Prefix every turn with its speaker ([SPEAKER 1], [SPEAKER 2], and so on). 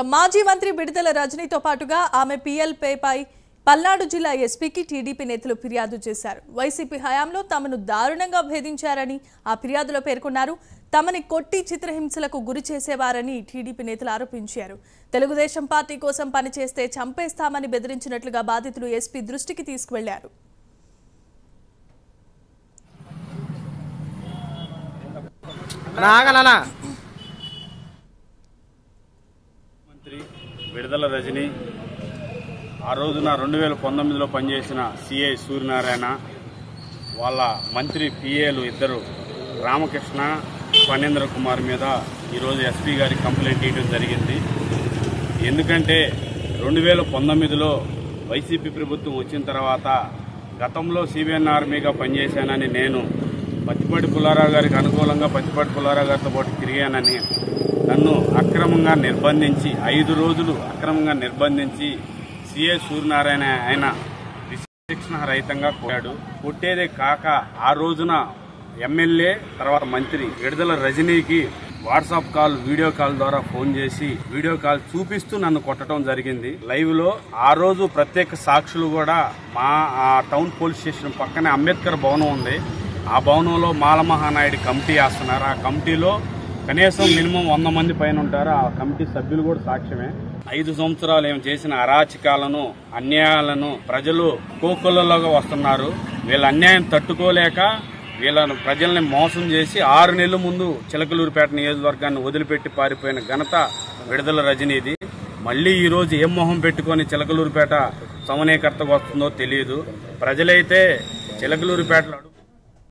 [SPEAKER 1] మాజీ మంత్రి విడుదల రజనీతో పాటుగా ఆమె పీఎల్పై పల్నాడు జిల్లా ఎస్పీకి టీడీపీ నేతలు ఫిర్యాదు చేశారు. వైసీపీ హయాంలో తమను దారుణంగా భేదించారని ఆ ఫిర్యాదులో పేర్కొన్నారు. తమని కొట్టి చిత్రహింసలకు గురి చేసేవారని టీడీపీ నేతలు ఆరోపించారు. తెలుగుదేశం పార్టీ కోసం పనిచేస్తే చంపేస్తామని బెదిరించినట్లుగా బాధితులు ఎస్పీ దృష్టికి తీసుకువెళ్లారు.
[SPEAKER 2] మంత్రి విడుదల రజని ఆ రోజున 2019లో పనిచేసిన సిఐ సూర్యనారాయణ వాళ్ళ మంత్రి పిఏలు ఇద్దరు రామకృష్ణ ఫణేంద్ర కుమార్ మీద ఈరోజు ఎస్పీ గారికి కంప్లైంట్ ఇవ్వడం జరిగింది. ఎందుకంటే 2019లో వైసీపీ ప్రభుత్వం వచ్చిన తర్వాత గతంలో సిబిఎన్ ఆర్మీగా పనిచేశానని నేను పత్తిపాటి పుల్లారావు గారికి అనుకూలంగా పత్తిపాటి పుల్లారావు గారితో పాటు తిరిగానని నన్ను అక్రమంగా నిర్బంధించి 5 రోజులు అక్రమంగా నిర్బంధించి సిఐ సూర్యనారాయణ ఆయన విశిక్షణ రహితంగా కొట్టేదే కాక ఆ రోజున ఎమ్మెల్యే తర్వాత మంత్రి విడుదల రజనీకి వాట్సాప్ కాల్ వీడియో కాల్ ద్వారా ఫోన్ చేసి వీడియో కాల్ చూపిస్తూ నన్ను కొట్టడం జరిగింది. లైవ్ లో ఆ రోజు ప్రత్యేక సాక్షులు కూడా మా టౌన్ పోలీస్ స్టేషన్ పక్కనే అంబేద్కర్ భవనం ఉంది. ఆ భవనంలో మాలమహానాయుడు కమిటీ వేస్తున్నారు. ఆ కమిటీలో కనీసం మినిమం 100 మంది పైన ఉంటారు. ఆ కమిటీ సభ్యులు కూడా సాక్ష్యమే. 5 సంవత్సరాలు ఏం చేసిన అరాచకాలను అన్యాయాలను ప్రజలు కోకొల్లలుగా వస్తున్నారు. వీళ్ళ అన్యాయం తట్టుకోలేక వీళ్ళను ప్రజల్ని మోసం చేసి 6 నెలల ముందు చిలకలూరుపేట నియోజకవర్గాన్ని వదిలిపెట్టి పారిపోయిన ఘనత విడుదల రజనీది. మళ్లీ ఈ రోజు ఏం మొహం పెట్టుకుని చిలకలూరుపేట సమన్వయకర్తకు వస్తుందో తెలియదు. ప్రజలైతే చిలకలూరుపేటలో